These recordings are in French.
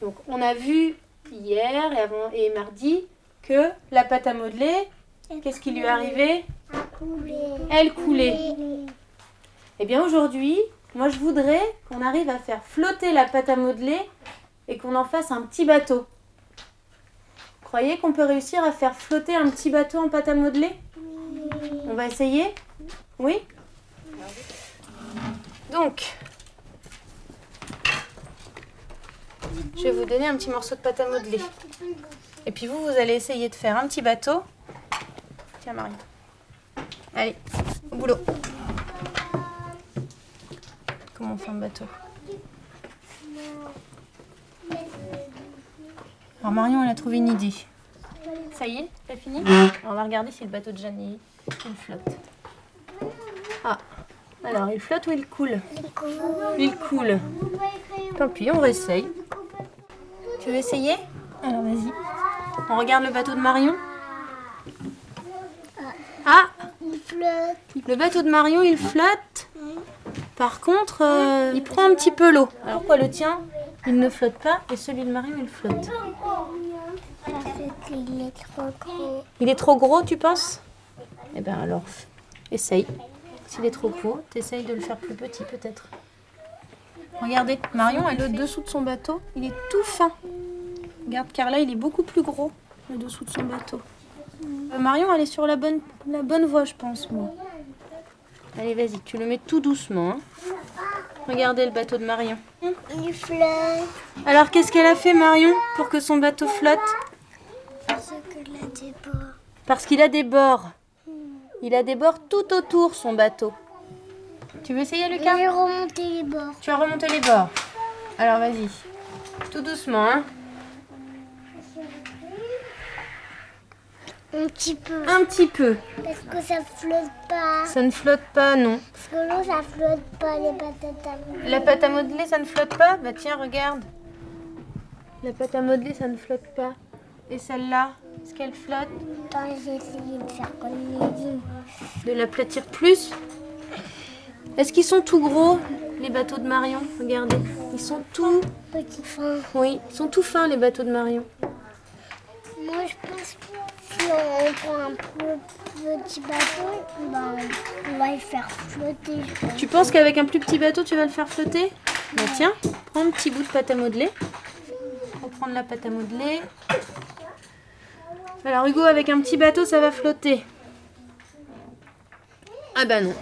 Donc on a vu hier et mardi que la pâte à modeler, qu'est-ce qui lui est arrivé? Elle coulait. Et bien aujourd'hui, moi je voudrais qu'on arrive à faire flotter la pâte à modeler et qu'on en fasse un petit bateau. Vous croyez qu'on peut réussir à faire flotter un petit bateau en pâte à modeler? On va essayer? Oui? Donc, je vais vous donner un petit morceau de pâte à modeler. Et puis vous allez essayer de faire un petit bateau. Tiens Marie. Allez, au boulot. Comment on fait un bateau? Alors Marion, elle a trouvé une idée. Ça y est, t'as fini? On va regarder si le bateau de Jeanne il flotte. Ah, alors il flotte ou il coule? Il coule. Tant pis, on réessaye. Tu veux essayer? Alors vas-y. On regarde le bateau de Marion. Ah, Il flotte. le bateau de Marion, il flotte. Par contre, il prend un petit peu l'eau. Alors quoi, le tien, il ne flotte pas et celui de Marion, il flotte. Parce qu'il est trop gros. Il est trop gros, tu penses? Eh bien alors, essaye. S'il est trop gros, t'essayes de le faire plus petit peut-être. Regardez, Marion, elle, le dessous de son bateau, il est tout fin. Regarde, Carla, il est beaucoup plus gros, le dessous de son bateau. Marion, elle est sur la bonne voie, je pense, moi. Allez, vas-y, tu le mets tout doucement. Hein. Regardez le bateau de Marion. Il flotte. Alors, qu'est-ce qu'elle a fait, Marion, pour que son bateau flotte? Parce qu'il a des bords. Parce qu'il a des bords. Il a des bords tout autour, son bateau. Tu veux essayer, Lucas? J'ai remonté les bords. Tu as remonté les bords. Alors, vas-y. Tout doucement, hein. Un petit peu. Un petit peu. Parce que ça flotte pas. Ça ne flotte pas, non. Parce que l'eau, ça flotte pas, les patates à modeler. La pâte à modeler, ça ne flotte pas? Bah tiens, regarde. La pâte à modeler, ça ne flotte pas. Et celle-là, est-ce qu'elle flotte? Attends, j'ai essayé de faire comme il dit. De l'aplatir plus? Est-ce qu'ils sont tout gros, les bateaux de Marion? Regardez. Ils sont tout... Petit fin. Oui, ils sont tout fins, les bateaux de Marion. Moi, je pense que si on prend un petit bateau, ben, on va le faire flotter. Je pense. Tu penses qu'avec un plus petit bateau, tu vas le faire flotter? Bah tiens, prends un petit bout de pâte à modeler. On va prendre la pâte à modeler. Alors Hugo, avec un petit bateau, ça va flotter. Ah bah non.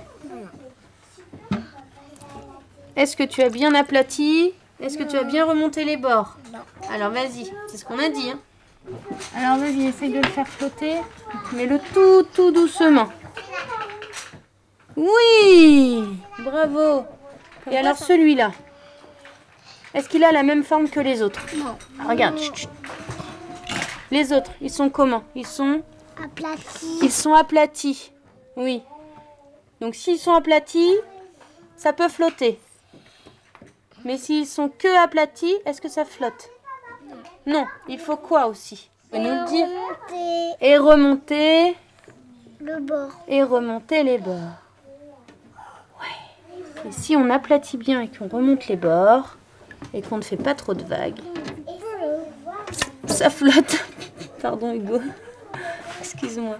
Est-ce que tu as bien aplati? Est-ce que tu as bien remonté les bords? Non. Alors vas-y, c'est ce qu'on a dit. Hein. Alors vas-y, essaye de le faire flotter. Mets-le tout doucement. Oui! Bravo! Et alors celui-là, est-ce qu'il a la même forme que les autres? Non. Regarde. Chut, chut. Les autres, ils sont comment? Ils sont aplatis. Oui. Donc s'ils sont aplatis, ça peut flotter. Mais s'ils sont que aplatis, est-ce que ça flotte? Non. Il faut quoi aussi? Vous nous le dire. Et remonter. Le bord. Et remonter les bords. Ouais. Et si on aplatit bien et qu'on remonte les bords et qu'on ne fait pas trop de vagues, ça flotte. Pardon Hugo. Excuse-moi.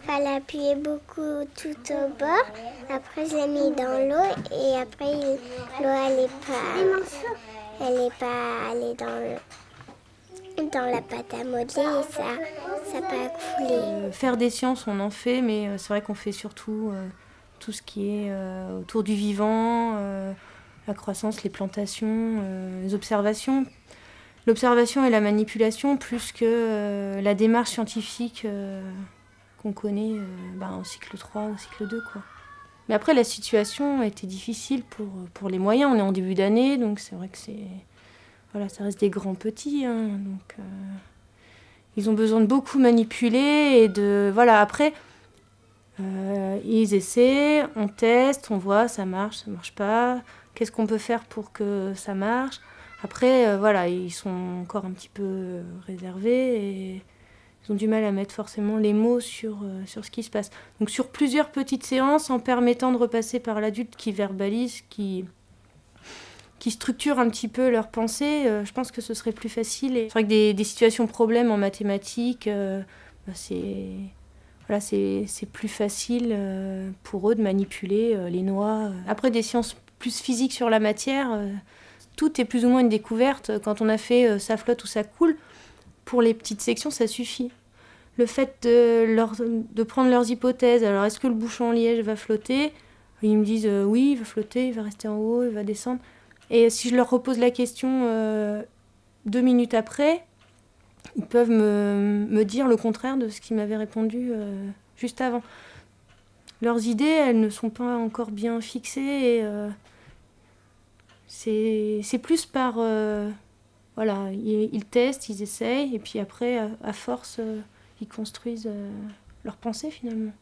Il fallait appuyer beaucoup tout au bord. Après, je l'ai mis dans l'eau et après, l'eau elle est pas allée dans la pâte à modeler et ça n'a pas coulé. Faire des sciences, on en fait, mais c'est vrai qu'on fait surtout tout ce qui est autour du vivant, la croissance, les plantations, les observations. L'observation et la manipulation plus que la démarche scientifique qu'on connaît en cycle 3 ou cycle 2, quoi. Mais après, la situation était difficile pour les moyens. On est en début d'année, donc c'est vrai que ça reste des grands petits. Hein, donc, ils ont besoin de beaucoup manipuler et de... Voilà, après, ils essaient, on teste, on voit, ça marche pas. Qu'est-ce qu'on peut faire pour que ça marche? Après, ils sont encore un petit peu réservés et ils ont du mal à mettre forcément les mots sur ce qui se passe. Donc sur plusieurs petites séances, en permettant de repasser par l'adulte qui verbalise, qui qui structurent un petit peu leurs pensées, je pense que ce serait plus facile. Et c'est vrai que des situations problèmes en mathématiques, c'est plus facile pour eux de manipuler les noix. Après, des sciences plus physiques sur la matière, tout est plus ou moins une découverte. Quand on a fait ça flotte ou ça coule, pour les petites sections, ça suffit. Le fait de prendre leurs hypothèses, alors est-ce que le bouchon en liège va flotter ? Ils me disent oui, il va flotter, il va rester en haut, il va descendre. Et si je leur repose la question 2 minutes après, ils peuvent me dire le contraire de ce qu'ils m'avaient répondu juste avant. Leurs idées, elles ne sont pas encore bien fixées. Et, c'est plus par... voilà, ils testent, ils essayent, et puis après, à force, ils construisent leur pensée finalement.